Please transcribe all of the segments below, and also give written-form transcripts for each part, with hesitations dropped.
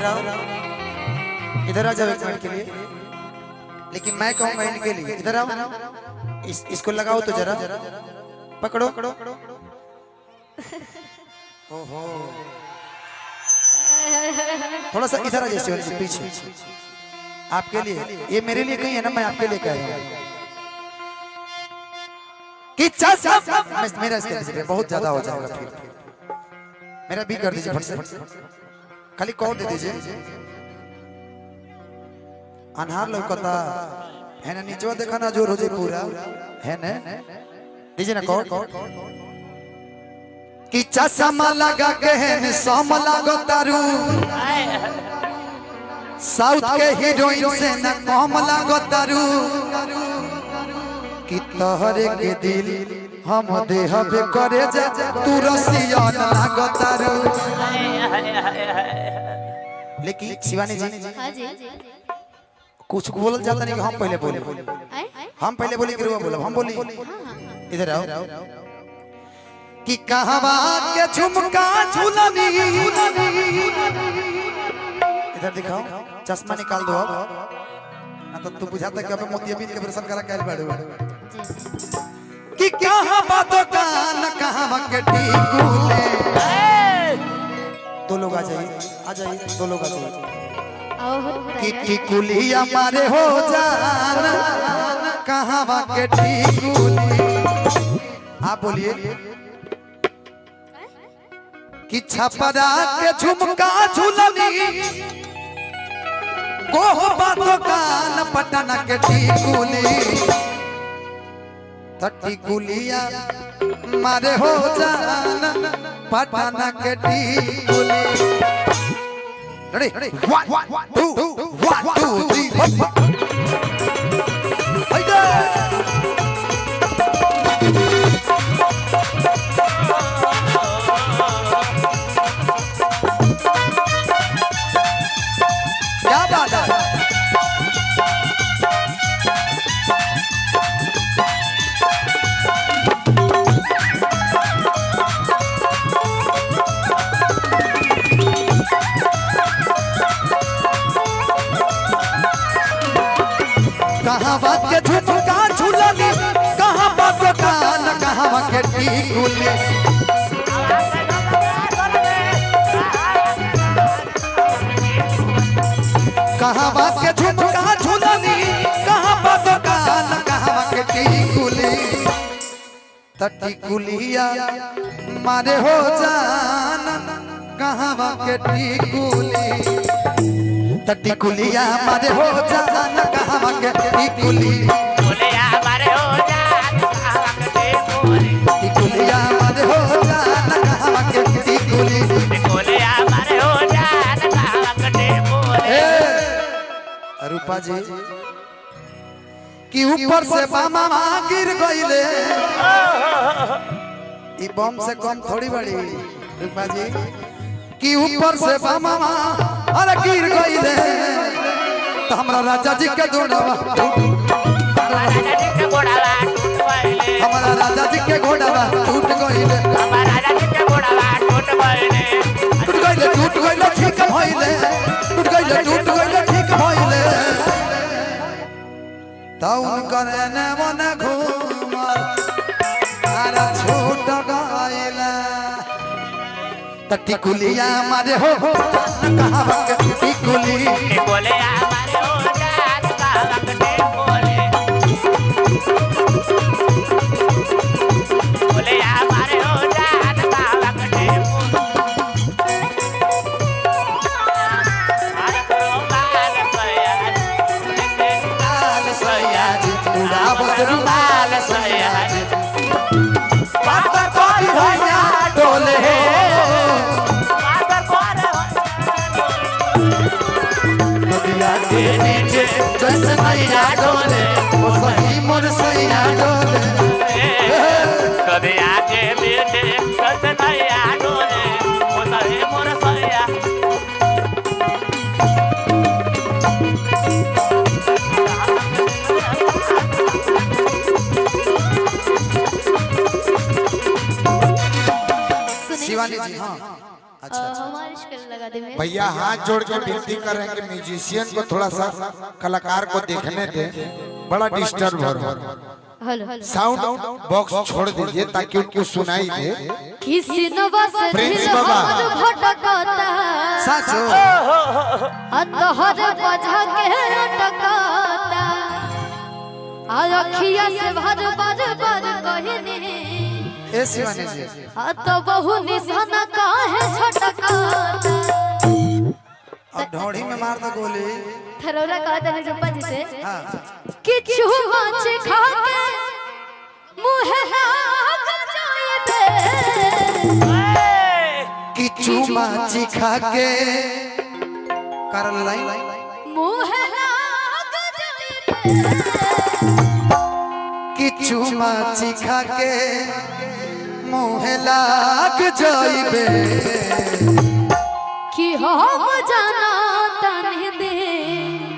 आओ, इधर आ जाओ एक मिनट के लिए। लेकिन मैं कहूंगा इनके लिए इधर आओ, इसको लगाओ तो जरा, पकड़ो। ओहो, थोड़ा सा इधर आ जैसे पीछे, आपके लिए। ये मेरे लिए कहीं है ना, मैं आपके लिए कह रहा हूँ कि मेरा इसके बहुत ज्यादा हो जाएगा, फिर मेरा भी कर दीजिए फट से, खाली कॉल दे दीजिए। अनहार लौकता है ना, नीचे देखा ना, जोर हो जाए पूरा है ना, दीजिए ना कॉल। कि चश्मा लगा के है सम लागो तारू, साउथ के हीरोइन से न कम लागो तारू, कि तोहरे के दिल हम देहबे करे जा, तू रसियन लागो तारू। लेकिन शिवानी जी, हाँ जी, कुछ बोल जाता नहीं कि हम पहले बोले, हम पहले बोले कि बोलो, हम बोली। इधर आओ कि कहवा के झुमका झूलनी, इधर दिखाओ, चश्मा निकाल दो अब ना, तो तू बुझाता कि अबे मोतियाबिंद के दर्शन करा कैल बाड़ू। कि कहां बातों कान कहां के टीकूले, दो लोग आ जाइए, दो लोग आ जाइए। कि टीकुलिया मारे हो जान कहां के टीकुली, आप बोलिए। कि छपरा के झुमका झूलनी, गोह बातों कान पटना के टीकुली, टीकुलिया मारे हो जान पटना के टीकुली। रेडी 1 2 3 क्या बात है। कहाँ बात के झुमका झूलनी, कहाँ बात कान कहाँ के टीकुली, कहाँ बात के झुमका झूलनी, कहाँ बात कान कहाँ के टीकुली, टीकुलिया मारे हो जान कहाँ के टीकुली, टीकुलिया मारे हो जान कहाँ के टीकुली, टीकुलिया मारे हो जान कहाँ के टीकुली। रूपा जी कि ऊपर से बामा गिर गईले, ई बम से कम थोड़ी बड़ी। रूपा जी कि ऊपर से बामा अरे गिर गईले, तो हमरा राजा जी के घोड़ावा, हमारा राजा जी के घोड़ावा टूट गईले, टूट गईले ठीक भइले, टूट गईले ठीक भइले, ताउन करे ने मन घूमर आरा छोट गईले, टीकुलिया मारे हो कहां के टीकुली, टीकुलिया मारे हो जान कहां के टीकुली, टीकुलिया मारे हो जान कहां के टीकुली। रुमाल सयाज पाता कोई भैया डोले, नदिया के नीचे जैसे नैया डोले, वो सही मोर सैया डोले, नदिया के नीचे जैसे नैया डोले, वो सही मोर सैया। शिवानी जी हाँ हमारे स्केल लगा दे में भैया हाथ जोड़ के विनती कर रहे हैं कि म्यूजिशियन को थोड़ा सा कलाकार को देखने दे, बड़ा डिस्टर्ब हो रहा है। हेलो साउंड बॉक्स छोड़ दीजिए ताकि उनको सुनाई दे। किसी नवास प्रिंस दिल बाबा। हमर भटकता साचो अतहर बजा के अटकता अखिया से भर भर भर कहनी ए शिवानी जी तो बहु निशाना काहे छटकता अब ढोड़ी में मार दो गोली। थरोरा कहता है रूपा जी से हाँ किछु माछ खा के मुँह लाग जाए दे किचू माची खा के कर लाइन मुँह लाग जाए दे किचू माची खा के मुँह लाग जाइबे कि हम जाना तने दे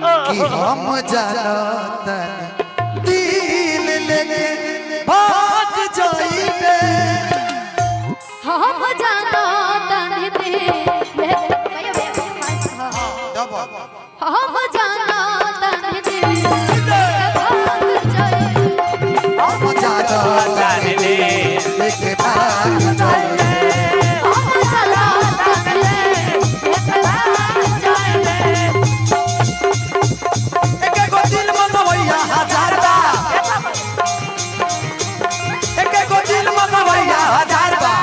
कि हम जानतन दिल लेके भाग जाइबे हम जाना तने दे हम जाना तने दे भाग जाए हम जानतन लेके भाग जाइबे हम जाना तने भाग जाए एके गो दिल मंगवैया हजार बा एके गो दिल मंगवैया हजार बा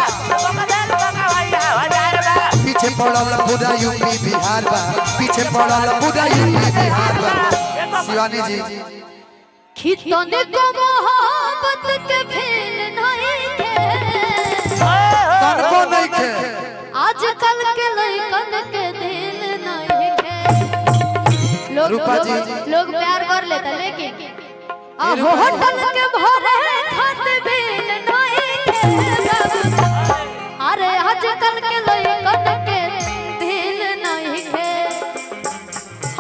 पीछे पड़ल पूरा यूपी बिहार बा पीछे पड़ल पूरा यूपी बिहार बा शिवानी जी खितने को मोहब्बत के खेल नहीं थे तन को नहीं खे आजकल के लड़कन के दिल नहीं थे रूपा जी। लोग प्यार कर लेता लेकिन होटल के भरे खत बिल नहीं थे अरे आजकल के लड़कन के दिल नहीं थे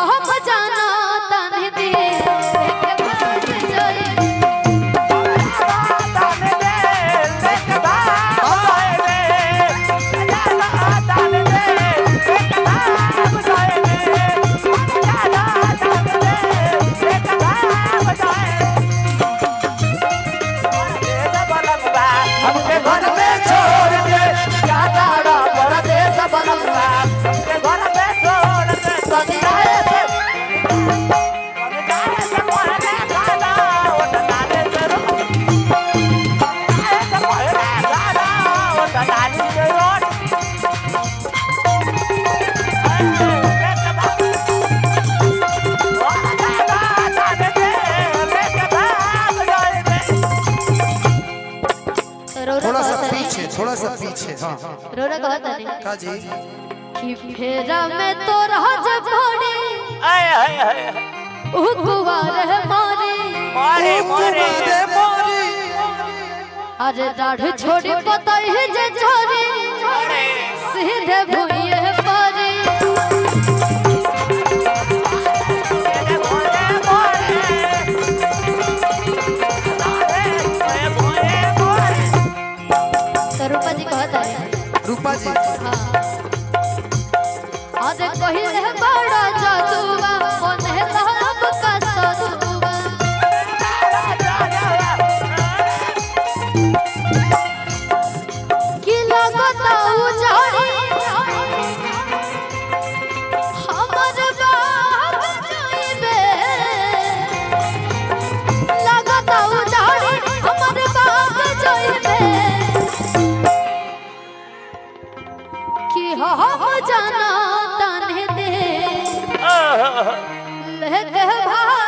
हम जाना तने दे एक भाग जाए हमके घर में छोड़ के जाता रा परदेस बनवा थोड़ा सा पीछे हाँ रोरा कहता नहीं का जी कि फेरा में तो राज भोड़ी कुवार मारे मारे अरे डाढ़ छोड़ी पता ही जे छोरी सीधे भूये पारे तो रूपा जी कहता है रूपा जी हाँ अरे कहिले बड़ा जादूवा मन लब का सदुवा कि लगता उजाड़ी हमर बाग जाइबे लगता उजाड़ी हमर बाग जाइबे कि हम जाना तने दे लेके भाग